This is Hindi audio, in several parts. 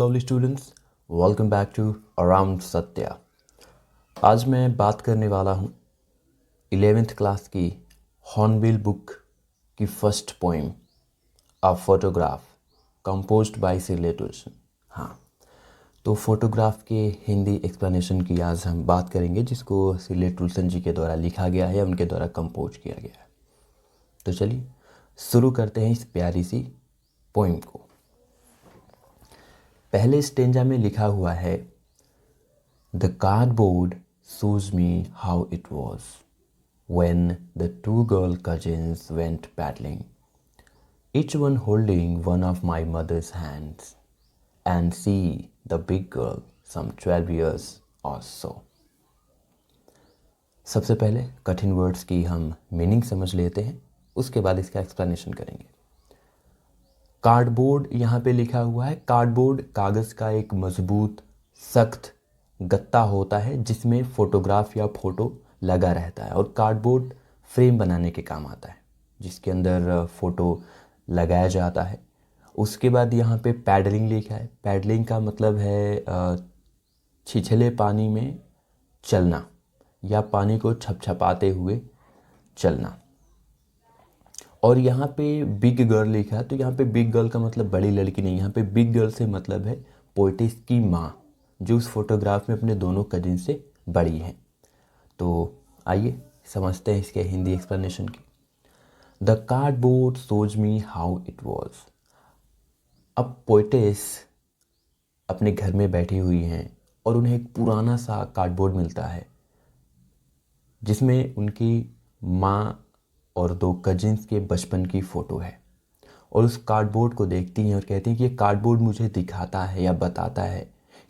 lovely students, welcome back to Around Satya। आज मैं बात करने वाला हूँ 11th क्लास की हॉर्नबिल बुक की first poem a photograph composed bye सिले टुल्सन। हाँ, तो फोटोग्राफ के हिंदी एक्सप्लेनेशन की आज हम बात करेंगे, जिसको सिले टुल्सन जी के द्वारा लिखा गया है, उनके द्वारा कंपोज किया गया है। तो चलिए शुरू करते हैं इस प्यारी सी पोइम को। पहले स्टेंजा में लिखा हुआ है, the cardboard shows me how it was when the two girl cousins went paddling, each one holding one of my mother's hands, and see the big girl some 12 years or so। सबसे पहले कठिन वर्ड्स की हम मीनिंग समझ लेते हैं, उसके बाद इसका एक्सप्लेनेशन करेंगे। कार्डबोर्ड यहाँ पे लिखा हुआ है। कार्डबोर्ड कागज़ का एक मजबूत सख्त गत्ता होता है जिसमें फोटोग्राफ या फोटो लगा रहता है, और कार्डबोर्ड फ्रेम बनाने के काम आता है जिसके अंदर फ़ोटो लगाया जाता है। उसके बाद यहाँ पे पैडलिंग लिखा है। पैडलिंग का मतलब है छिछले पानी में चलना या पानी को छपछपाते हुए चलना। और यहाँ पे बिग गर्ल लिखा है, तो यहाँ पे बिग गर्ल का मतलब बड़ी लड़की नहीं, यहाँ पे बिग गर्ल से मतलब है पोएटिस की माँ, जो उस फोटोग्राफ में अपने दोनों कजिन से बड़ी हैं। तो आइए समझते हैं इसके हिंदी एक्सप्लेनेशन की। The cardboard shows me how it was. अब पोएटिस अपने घर में बैठी हुई हैं और उन्हें एक पुराना सा कार्डबोर्ड मिलता है जिसमें उनकी माँ और दो कजिन्स के बचपन की फ़ोटो है। और उस कार्डबोर्ड को देखती हैं और कहती हैं कि ये कार्डबोर्ड मुझे दिखाता है या बताता है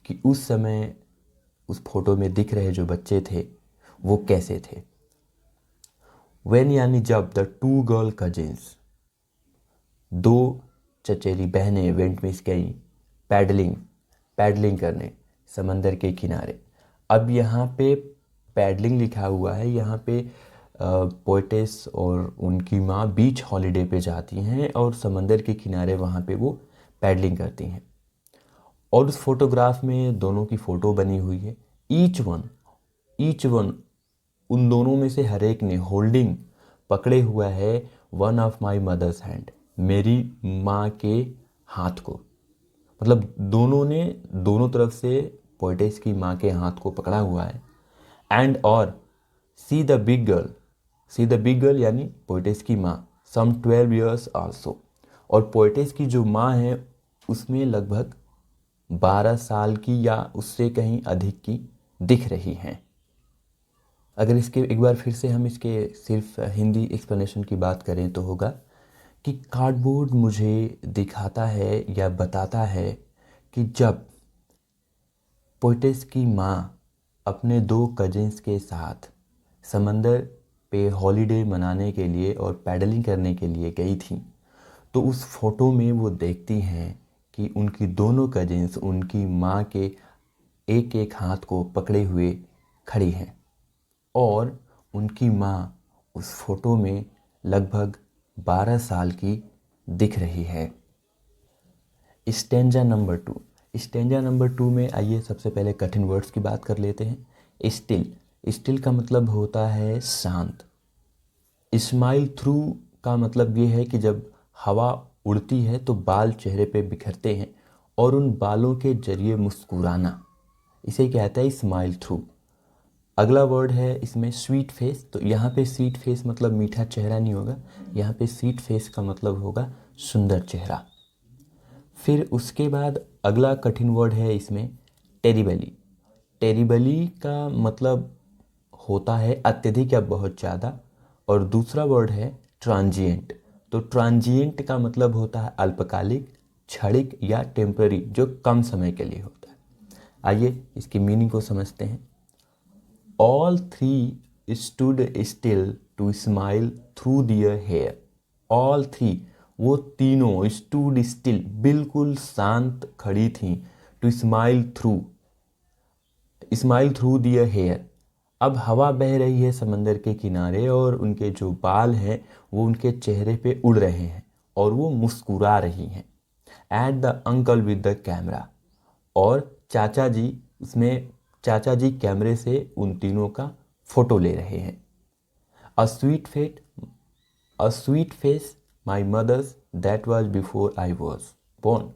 कि उस समय उस फोटो में दिख रहे जो बच्चे थे वो कैसे थे। व्हेन यानी जब द टू गर्ल कजिन्स, दो चचेरी बहनें वेंट मिस गई पैडलिंग करने समंदर के किनारे। अब यहाँ पे पैडलिंग लिखा हुआ है, यहाँ पे पोएटिस और उनकी माँ बीच हॉलीडे पे जाती हैं और समंदर के किनारे वहाँ पे वो पैडलिंग करती हैं। और उस फोटोग्राफ में दोनों की फ़ोटो बनी हुई है। ईच वन उन दोनों में से हर एक ने होल्डिंग पकड़े हुआ है one of my mother's hand, मेरी माँ के हाथ को। मतलब दोनों ने दोनों तरफ से पोएटिस की माँ के हाथ को पकड़ा हुआ है। एंड और सी द बिग गर्ल यानी पोएटिस की माँ सम 12 years आल्सो। और पोएटिस की जो माँ है उसमें लगभग 12 साल की या उससे कहीं अधिक की दिख रही हैं। अगर इसके एक बार फिर से हम इसके सिर्फ हिंदी एक्सप्लेनेशन की बात करें तो होगा कि कार्डबोर्ड मुझे दिखाता है या बताता है कि जब पोएटिस की माँ अपने दो कजिन्स के साथ समंदर पे हॉलीडे मनाने के लिए और पैडलिंग करने के लिए गई थी, तो उस फोटो में वो देखती हैं कि उनकी दोनों कजिन्स उनकी माँ के एक एक हाथ को पकड़े हुए खड़ी हैं और उनकी माँ उस फोटो में लगभग 12 साल की दिख रही है। स्टेंजा नंबर 2 में आइए सबसे पहले कठिन वर्ड्स की बात कर लेते हैं। स्टिल का मतलब होता है शांत। स्माइल थ्रू का मतलब ये है कि जब हवा उड़ती है तो बाल चेहरे पे बिखरते हैं और उन बालों के जरिए मुस्कुराना, इसे कहता है स्माइल थ्रू। अगला वर्ड है इसमें स्वीट फेस। तो यहाँ पे स्वीट फेस मतलब मीठा चेहरा नहीं होगा, यहाँ पे स्वीट फेस का मतलब होगा सुंदर चेहरा। फिर उसके बाद अगला कठिन वर्ड है इसमें टेरिबली का मतलब होता है अत्यधिक या बहुत ज़्यादा। और दूसरा वर्ड है ट्रांजिएंट। तो ट्रांजिएंट का मतलब होता है अल्पकालिक, क्षणिक या टेम्पररी, जो कम समय के लिए होता है। आइए इसकी मीनिंग को समझते हैं। All three stood still to smile through their hair. All three वो तीनों स्टूड स्टिल बिल्कुल शांत खड़ी थीं, to smile through their hair. अब हवा बह रही है समंदर के किनारे और उनके जो बाल हैं वो उनके चेहरे पे उड़ रहे हैं और वो मुस्कुरा रही हैं। At the uncle with the camera. और चाचा जी, उसमें चाचा जी कैमरे से उन तीनों का फोटो ले रहे हैं। A sweet fate, a sweet face my mother's that was before I was born.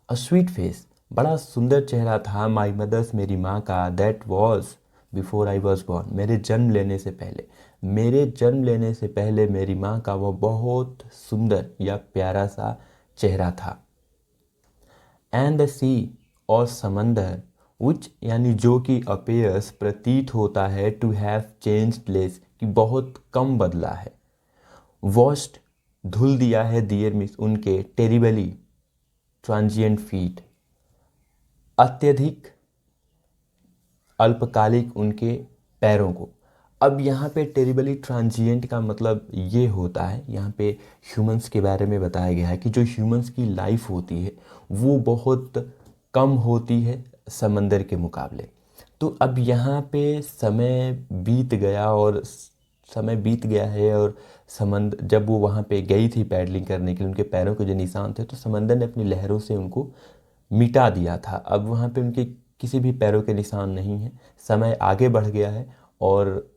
A sweet face, बड़ा सुंदर चेहरा था, माई मदर्स, मेरी माँ का, that was before I was born, मेरे जन्म लेने से पहले, मेरे जन्म लेने से पहले मेरी माँ का वो बहुत सुंदर या प्यारा सा चेहरा था। एंड द सी, और समंदर, विच यानी जो कि अपीयर्स प्रतीत होता है, टू हैव चेंज्ड लेस कि बहुत कम बदला है, वॉश्ड धुल दिया है, दियर मिस उनके, टेरिबली ट्रांजिएंट फीट अत्यधिक अल्पकालिक उनके पैरों को। अब यहाँ पे टेरिबली ट्रांजिएंट का मतलब ये होता है, यहाँ पे ह्यूमंस के बारे में बताया गया है कि जो ह्यूमंस की लाइफ होती है वो बहुत कम होती है समंदर के मुकाबले। तो अब यहाँ पे समय बीत गया और समय बीत गया है, और समंदर जब वो वहाँ पे गई थी पैडलिंग करने के लिए, उनके पैरों के जो निशान थे तो समंदर ने अपनी लहरों से उनको मिटा दिया था। अब वहाँ पे उनके किसी भी पैरों के निशान नहीं है, समय आगे बढ़ गया है और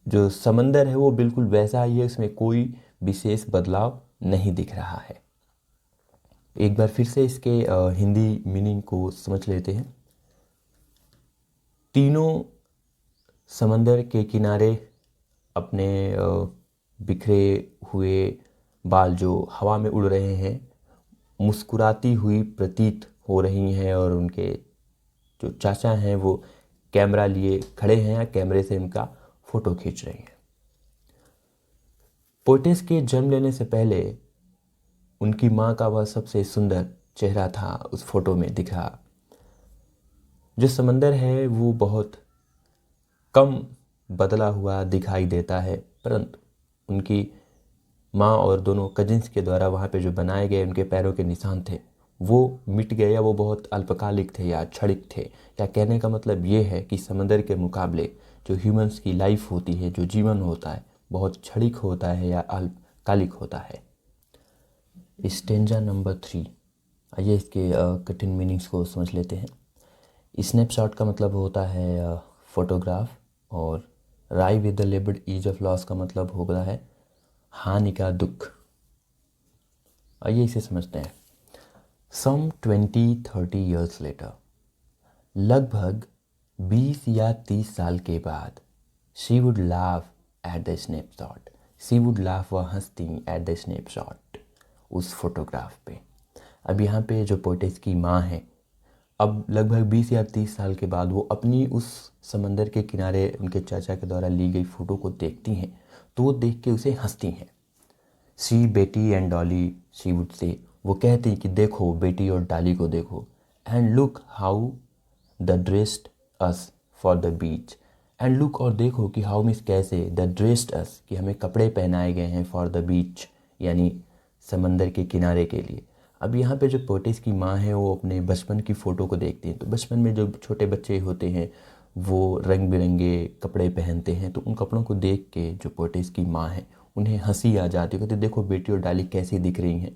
जो समंदर है वो बिल्कुल वैसा ही है, उसमें कोई विशेष बदलाव नहीं दिख रहा है। एक बार फिर से इसके हिंदी मीनिंग को समझ लेते हैं। तीनों समंदर के किनारे अपने बिखरे हुए बाल जो हवा में उड़ रहे हैं मुस्कुराती हुई प्रतीत हो रही हैं, और उनके जो चाचा हैं वो कैमरा लिए खड़े हैं या कैमरे से इनका फोटो खींच रहे हैं। पोर्टेस के जन्म लेने से पहले उनकी माँ का वह सबसे सुंदर चेहरा था उस फोटो में दिखा। जो समंदर है वो बहुत कम बदला हुआ दिखाई देता है, परंतु उनकी माँ और दोनों कजिन्स के द्वारा वहाँ पे जो बनाए गए उनके पैरों के निशान थे वो मिट गए, या वो बहुत अल्पकालिक थे या क्षणिक थे। या कहने का मतलब ये है कि समंदर के मुकाबले जो ह्यूमंस की लाइफ होती है, जो जीवन होता है, बहुत क्षणिक होता है या अल्पकालिक होता है। स्टेंजा नंबर 3, आइए इसके कठिन मीनिंग्स को समझ लेते हैं। स्नैपशॉट का मतलब होता है फोटोग्राफ, और wry with the laboured ease of loss का मतलब होता है हानि का दुख। आइए इसे समझते हैं। सम 20-30 ईयर्स लेटर, लगभग 20 या 30 साल के बाद, she would laugh at the snapshot, she would laugh, वह हंसती एट द स्नैपशॉट, उस फोटोग्राफ पे। अब यहाँ पे जो पोर्टेस की माँ है, अब लगभग 20 या 30 साल के बाद वो अपनी उस समंदर के किनारे उनके चाचा के द्वारा ली गई फ़ोटो को देखती हैं, तो वो देख के उसे हंसती हैं। सी बेटी and Dolly, she would say, वो कहती हैं कि देखो बेटी और डॉली को देखो, and look how the dressed us for the beach, and look, और देखो कि हाउ मीन्स कैसे, द ड्रेस्ड अस कि हमें कपड़े पहनाए गए हैं, फॉर द बीच यानी समंदर के किनारे के लिए। अब यहाँ पे जो पोर्टेस की माँ है वो अपने बचपन की फ़ोटो को देखती हैं, तो बचपन में जो छोटे बच्चे होते हैं वो रंग बिरंगे कपड़े पहनते हैं, तो उन कपड़ों को देख के जो पोर्टेस की माँ है उन्हें हंसी आ जाती है। कहते देखो बेटी और डाली कैसी दिख रही हैं,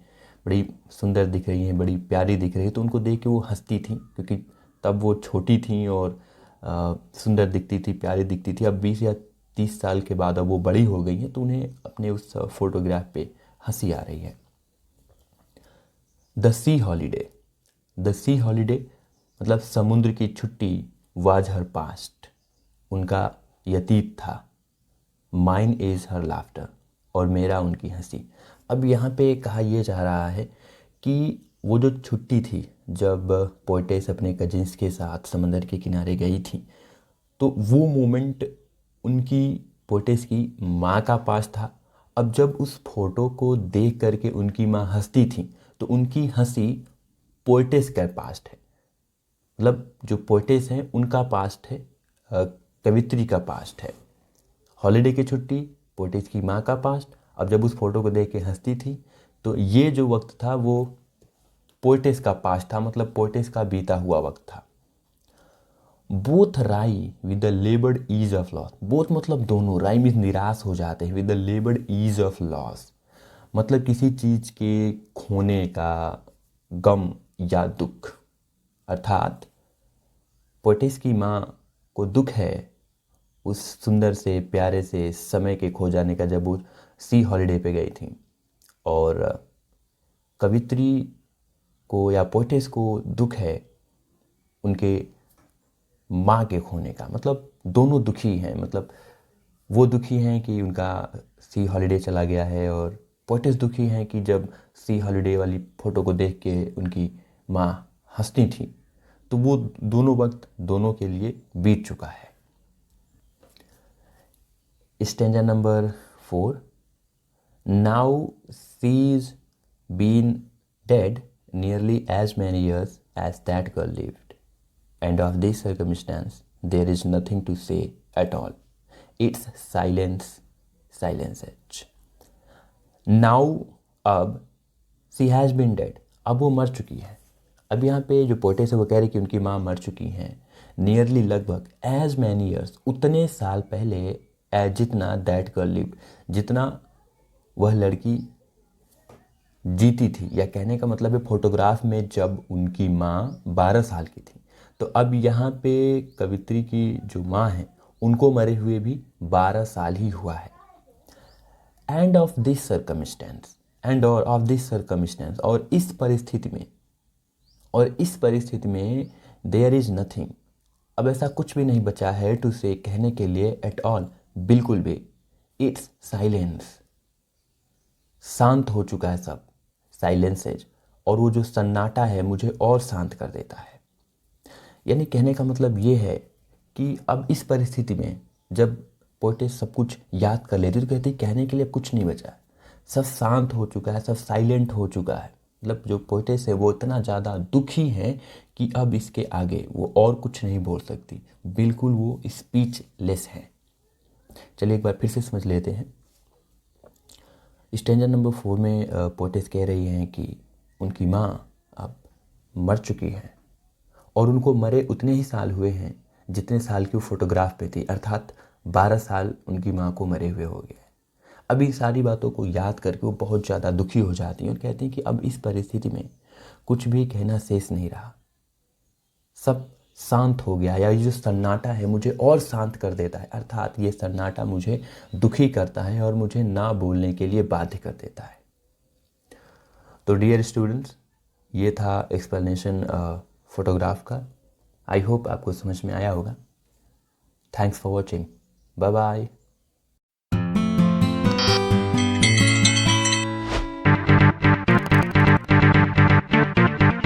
बड़ी सुंदर दिख रही हैं, बड़ी प्यारी दिख रही है। तो उनको देख के वो हंसती थी, क्योंकि तब वो छोटी थी और सुंदर दिखती थी, प्यारी दिखती थी। अब 20 या 30 साल के बाद अब वो बड़ी हो गई हैं, तो उन्हें अपने उस फोटोग्राफ पे हंसी आ रही है। The C holiday, the C holiday मतलब समुद्र की छुट्टी, वाज हर पास्ट, उनका यतीत था, माइन इज़ हर लाफ्टर, और मेरा उनकी हंसी। अब यहाँ पे कहा यह जा रहा है कि वो जो छुट्टी थी जब पोर्टेस अपने कजिन्स के साथ समंदर के किनारे गई थी, तो वो मोमेंट उनकी पोर्टेस की माँ का पास था। अब जब उस फोटो को देख करके उनकी माँ हंसती थी, तो उनकी हंसी पोर्टेस का पास्ट है, मतलब जो पोर्टेस हैं उनका पास्ट है, कवित्री का पास्ट है। हॉलीडे की छुट्टी, पोर्टेस की माँ का पास्ट। अब जब उस फोटो को देख के हंसती थी, तो ये जो वक्त था वो पोर्टेस का पास्ट था, मतलब पोर्टेस का बीता हुआ वक्त था। Both wry with the laboured ease of loss, both मतलब दोनों, राई मीन्स निराश हो जाते हैं, with the laboured ease of loss मतलब किसी चीज़ के खोने का गम या दुख। अर्थात पोएटिस की माँ को दुख है उस सुंदर से प्यारे से समय के खो जाने का, जब वो सी हॉलिडे पे गई थी। और कवित्री को या पोएटिस को दुख है उनके माँ के खोने का। मतलब दोनों दुखी हैं। मतलब वो दुखी हैं कि उनका सी हॉलिडे चला गया है, और पोएटिस दुखी हैं कि जब सी हॉलिडे वाली फ़ोटो को देख के उनकी माँ हंसती थी। तो वो दोनों वक्त दोनों के लिए बीत चुका है। Stanza number 4। Now she is been dead nearly as many years as that girl lived, and of this circumstance there is nothing to say at all. It's silence, silences. Now, अब शी हैज़ बीन डेड, अब वो मर चुकी है। अब यहाँ पे जो पोएटिस है वो कह रही कि उनकी माँ मर चुकी हैं। नियरली, लगभग, एज मैनी ईयर्स, उतने साल पहले, एज जितना दैट गर्ल लिव्ड, जितना वह लड़की जीती थी। या कहने का मतलब है फोटोग्राफ में जब उनकी माँ 12 साल की थी, तो अब यहाँ पे कवित्री की जो माँ है उनको मरे हुए भी 12 साल ही हुआ है। End of this circumstance, end of this circumstance, और इस परिस्थिति में देयर इज नथिंग, अब ऐसा कुछ भी नहीं बचा है टू से, कहने के लिए, एट ऑल, बिल्कुल भी। इट्स साइलेंस, शांत हो चुका है सब, साइलेंसेज, और वो जो सन्नाटा है मुझे और शांत कर देता है। यानी कहने का मतलब ये है कि अब इस परिस्थिति में जब पोएटिस सब कुछ याद कर लेती तो कहती कहने के लिए अब कुछ नहीं बचा है, सब शांत हो चुका है, सब साइलेंट हो चुका है। मतलब जो पोएटिस है वो इतना ज़्यादा दुखी है कि अब इसके आगे वो और कुछ नहीं बोल सकती, बिल्कुल वो स्पीचलेस है। चलिए एक बार फिर से समझ लेते हैं। स्टैंजा नंबर 4 में पोएटिस कह रही हैं कि उनकी माँ अब मर चुकी है, और उनको मरे उतने ही साल हुए हैं जितने साल की वो फोटोग्राफ पे थी, अर्थात 12 साल उनकी माँ को मरे हुए हो गए। अभी सारी बातों को याद करके वो बहुत ज़्यादा दुखी हो जाती हैं और कहती हैं कि अब इस परिस्थिति में कुछ भी कहना शेष नहीं रहा, सब शांत हो गया, या ये जो सन्नाटा है मुझे और शांत कर देता है, अर्थात ये सन्नाटा मुझे दुखी करता है और मुझे ना बोलने के लिए बाध्य कर देता है। तो डियर स्टूडेंट्स, ये था एक्सप्लेनेशन फोटोग्राफ का। आई होप आपको समझ में आया होगा। Thanks for watching. Bye bye.